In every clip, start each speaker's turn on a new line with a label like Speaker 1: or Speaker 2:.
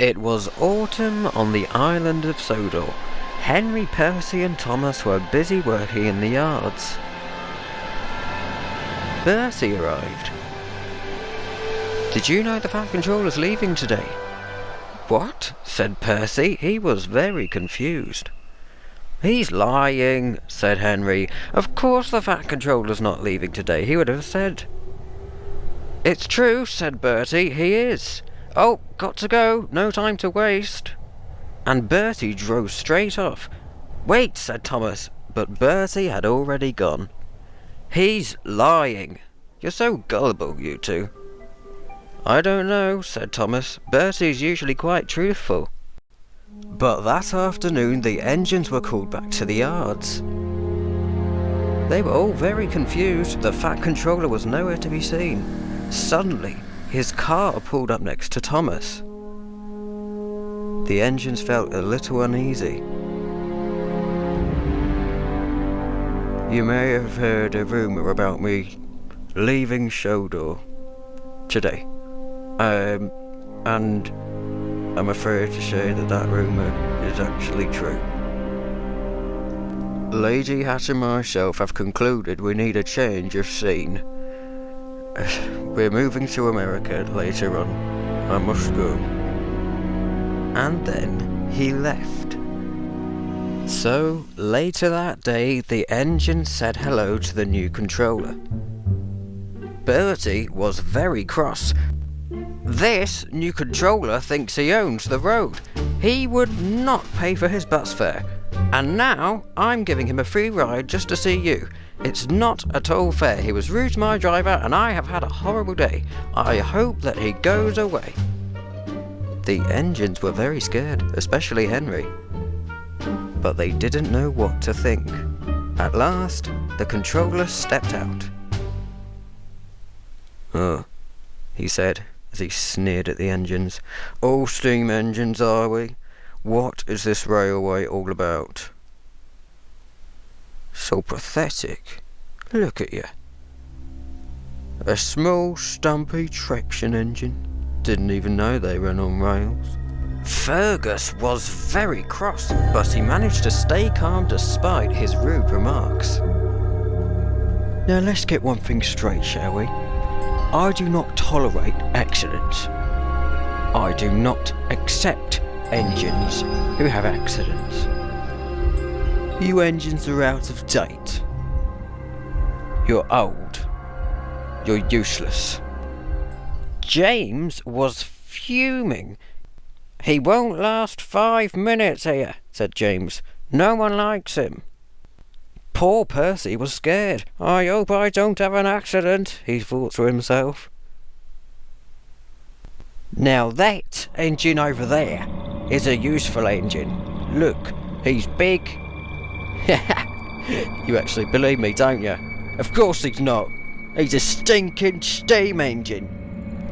Speaker 1: It was autumn on the island of Sodor. Henry, Percy and Thomas were busy working in the yards. Percy arrived. "Did you know the Fat Controller's leaving today?" "What?" said Percy. He was very confused. "He's lying," said Henry. "Of course the Fat Controller's not leaving today. He would have said." "It's true," said Bertie. "He is. Oh, got to go. No time to waste." And Bertie drove straight off. "Wait," said Thomas, but Bertie had already gone. "He's lying. You're so gullible, you two." "I don't know," said Thomas. "Bertie's usually quite truthful." But that afternoon the engines were called back to the yards. They were all very confused. The Fat Controller was nowhere to be seen. Suddenly, his car pulled up next to Thomas. The engines felt a little uneasy. "You may have heard a rumour about me leaving Sodor today. And I'm afraid to say that rumour is actually true. Lady Hat and myself have concluded we need a change of scene. We're moving to America later on. I must go." And then he left. So, later that day, the engine said hello to the new controller. Bertie was very cross. "This new controller thinks he owns the road. He would not pay for his bus fare. And now I'm giving him a free ride just to see you. It's not at all fair. He was rude to my driver and I have had a horrible day. I hope that he goes away." The engines were very scared, especially Henry. But they didn't know what to think. At last, the controller stepped out. "Oh," he said, as he sneered at the engines. "All steam engines, are we? What is this railway all about? So pathetic. Look at you. A small, stumpy traction engine. Didn't even know they ran on rails." Fergus was very cross, but he managed to stay calm despite his rude remarks. "Now let's get one thing straight, shall we? I do not tolerate accidents. I do not accept engines who have accidents. You engines are out of date. You're old. You're useless." James was fuming. "He won't last 5 minutes here," said James. "No one likes him." Poor Percy was scared. "I hope I don't have an accident," he thought to himself. "Now that engine over there is a useful engine. Look, he's big." "You actually believe me, don't you?" "Of course he's not. He's a stinking steam engine."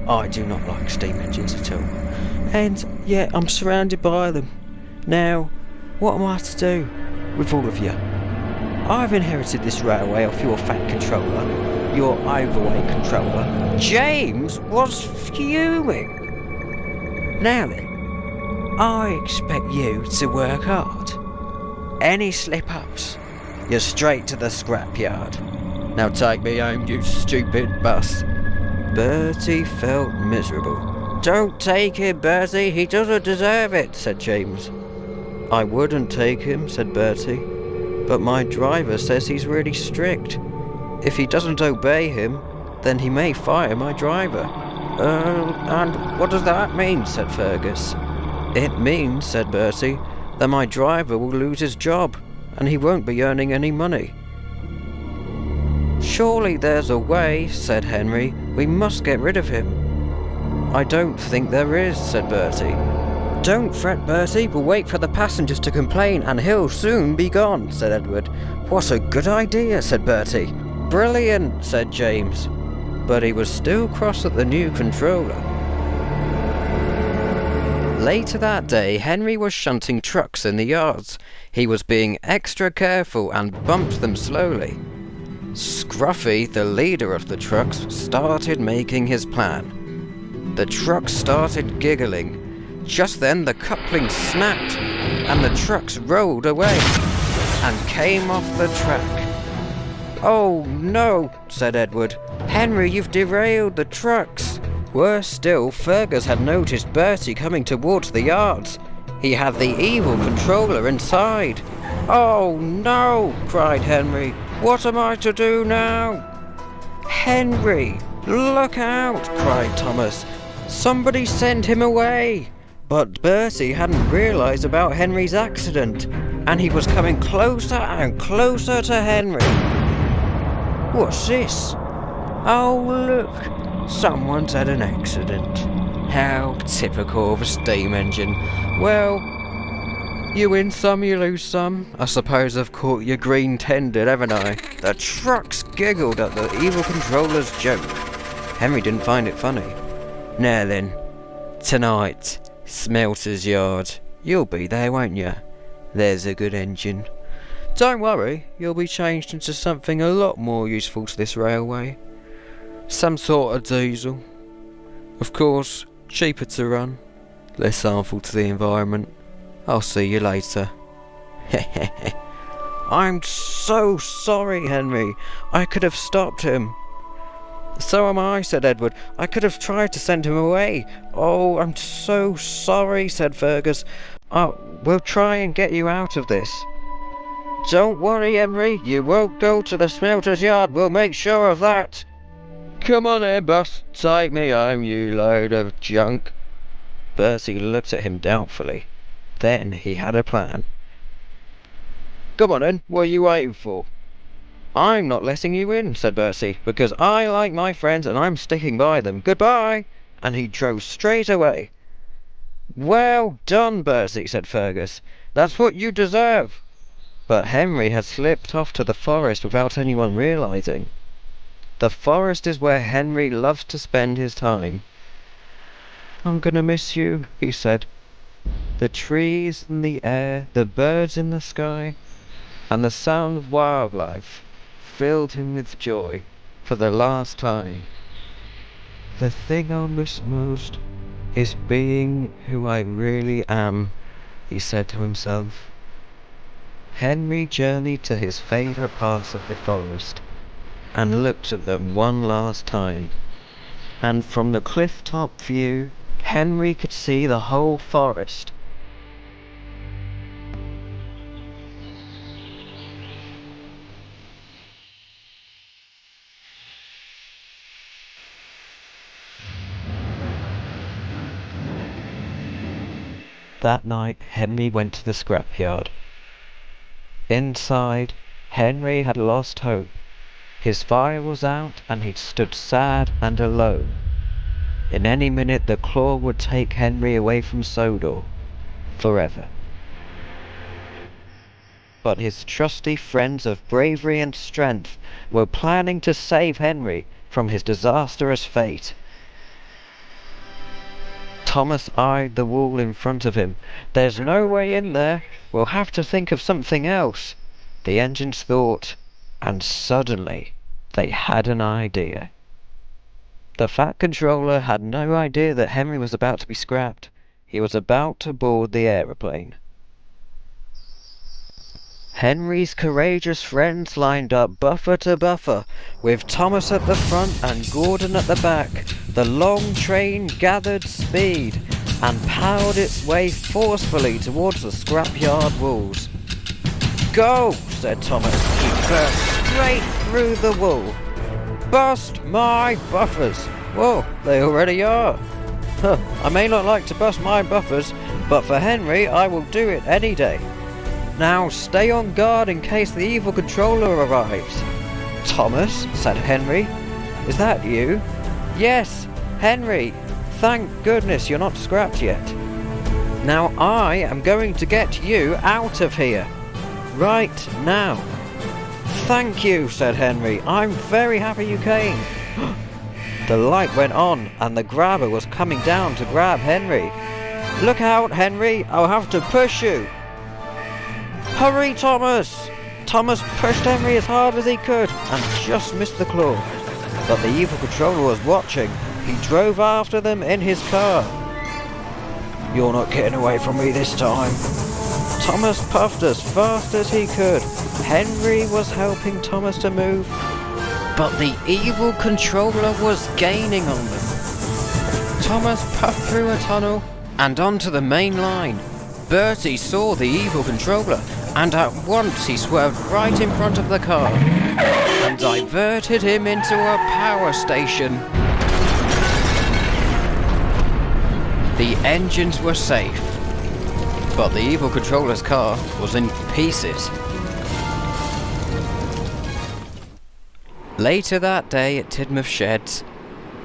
Speaker 1: "I do not like steam engines at all. And yet I'm surrounded by them. Now, what am I to do with all of you? I've inherited this railway off your Fat Controller, your overweight controller." James was fuming. "Now then, I expect you to work hard. Any slip-ups, you're straight to the scrapyard. Now take me home, you stupid bus." Bertie felt miserable. "Don't take him, Bertie. He doesn't deserve it," said James. "I wouldn't take him," said Bertie. "But my driver says he's really strict. If he doesn't obey him, then he may fire my driver." And what does that mean?" said Fergus. "It means," said Bertie, "that my driver will lose his job, and he won't be earning any money." "Surely there's a way," said Henry. "We must get rid of him." "I don't think there is," said Bertie. "Don't fret, Bertie. We'll wait for the passengers to complain, and he'll soon be gone," said Edward. "What a good idea," said Bertie. "Brilliant," said James. But he was still cross at the new controller. Later that day, Henry was shunting trucks in the yards. He was being extra careful and bumped them slowly. Scruffy, the leader of the trucks, started making his plan. The truck started giggling. Just then the coupling snapped, and the trucks rolled away, and came off the track. "Oh no," said Edward. "Henry, you've derailed the trucks." Worse still, Fergus had noticed Bertie coming towards the yards. He had the evil controller inside. "Oh no," cried Henry. "What am I to do now?" "Henry, look out," cried Thomas. "Somebody send him away." But Bertie hadn't realised about Henry's accident, and he was coming closer and closer to Henry. "What's this? Oh look, someone's had an accident. How typical of a steam engine. Well, you win some, you lose some. I suppose I've caught you green-tended, haven't I?" The trucks giggled at the evil controller's joke. Henry didn't find it funny. "Now then, tonight, Smelter's Yard. You'll be there, won't you? There's a good engine. Don't worry, you'll be changed into something a lot more useful to this railway. Some sort of diesel. Of course, cheaper to run, less harmful to the environment. I'll see you later." "I'm so sorry, Henry. I could have stopped him." "So am I," said Edward. "I could have tried to send him away." "Oh, I'm so sorry," said Fergus. "We'll try and get you out of this." "Don't worry, Henry. You won't go to the smelter's yard. We'll make sure of that." "Come on then, boss. Take me home, you load of junk." Bertie looked at him doubtfully. Then he had a plan. "Come on then. What are you waiting for?" "I'm not letting you in," said Bertie, "because I like my friends and I'm sticking by them. Goodbye!" And he drove straight away. "Well done, Bertie," said Fergus. "That's what you deserve." But Henry had slipped off to the forest without anyone realising. The forest is where Henry loves to spend his time. "I'm gonna miss you," he said. The trees in the air, the birds in the sky, and the sound of wildlife filled him with joy for the last time. "The thing I'll miss most is being who I really am," he said to himself. Henry journeyed to his favourite parts of the forest and looked at them one last time. And from the cliff-top view, Henry could see the whole forest. That night, Henry went to the scrapyard. Inside, Henry had lost hope. His fire was out, and he stood sad and alone. In any minute the claw would take Henry away from Sodor, forever. But his trusty friends of bravery and strength were planning to save Henry from his disastrous fate. Thomas eyed the wall in front of him. "There's no way in there. We'll have to think of something else," the engines thought, and suddenly they had an idea. The Fat Controller had no idea that Henry was about to be scrapped. He was about to board the aeroplane. Henry's courageous friends lined up buffer to buffer, with Thomas at the front and Gordon at the back. The long train gathered speed and powered its way forcefully towards the scrapyard walls. "Go!" said Thomas. He burst straight through the wall. "Bust my buffers!" "Well, they already are." "I may not like to bust my buffers, but for Henry I will do it any day. Now stay on guard in case the evil controller arrives." "Thomas," said Henry. "Is that you?" "Yes, Henry. Thank goodness you're not scrapped yet. Now I am going to get you out of here. Right now." "Thank you," said Henry. "I'm very happy you came." The light went on and the grabber was coming down to grab Henry. "Look out, Henry. I'll have to push you." "Hurry, Thomas!" Thomas pushed Henry as hard as he could and just missed the claw. But the evil controller was watching. He drove after them in his car. You're not getting away from me this time. Thomas puffed as fast as he could. Henry was helping Thomas to move, but the evil controller was gaining on them. Thomas puffed through a tunnel and onto the main line. Bertie saw the evil controller, and at once he swerved right in front of the car and diverted him into a power station. The engines were safe, but the evil controller's car was in pieces. Later that day at Tidmouth Sheds,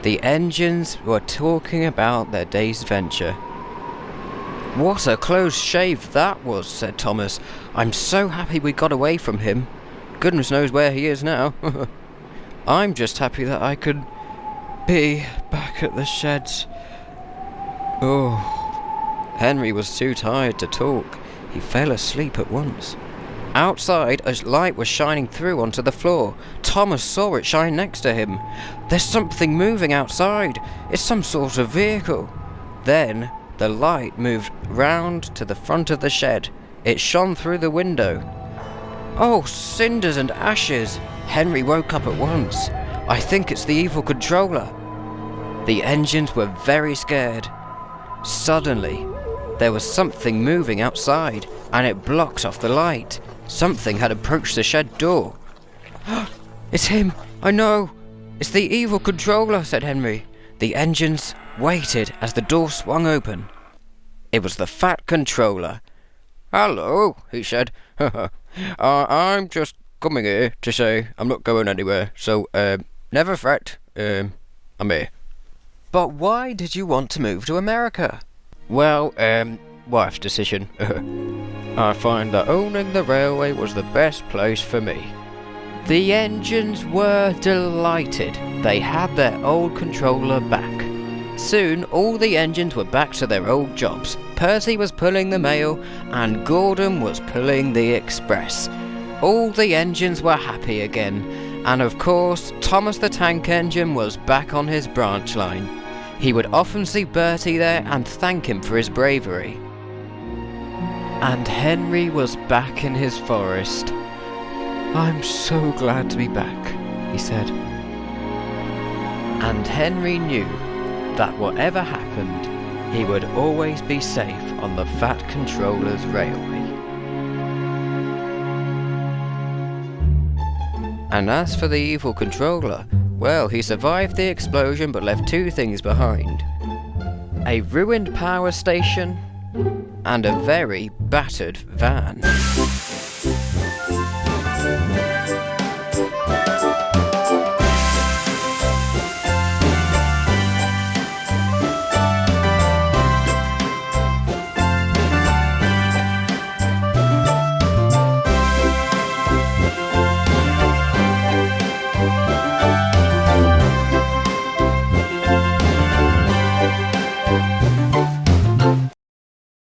Speaker 1: the engines were talking about their day's venture. "What a close shave that was," said Thomas. "I'm so happy we got away from him. Goodness knows where he is now." "I'm just happy that I could be back at the sheds." Oh, Henry was too tired to talk. He fell asleep at once. Outside, a light was shining through onto the floor. Thomas saw it shine next to him. "There's something moving outside. It's some sort of vehicle." Then the light moved round to the front of the shed. It shone through the window. "Oh, cinders and ashes!" Henry woke up at once. "I think it's the evil controller." The engines were very scared. Suddenly, there was something moving outside, and it blocked off the light. Something had approached the shed door. "It's him! I know! It's the evil controller," said Henry. The engines waited as the door swung open. It was the fat controller. "Hello," he said. I'm just coming here to say I'm not going anywhere, so never fret. I'm here." "But why did you want to move to America?" "Well, wife's decision. I find that owning the railway was the best place for me." The engines were delighted. They had their old controller back. Soon all the engines were back to their old jobs. Percy was pulling the mail and Gordon was pulling the express. All the engines were happy again, and of course Thomas the Tank Engine was back on his branch line. He would often see Bertie there and thank him for his bravery. And Henry was back in his forest. "I'm so glad to be back," he said. And Henry knew that whatever happened, he would always be safe on the Fat Controller's railway. And as for the evil controller, well, he survived the explosion but left two things behind: a ruined power station and a very battered van.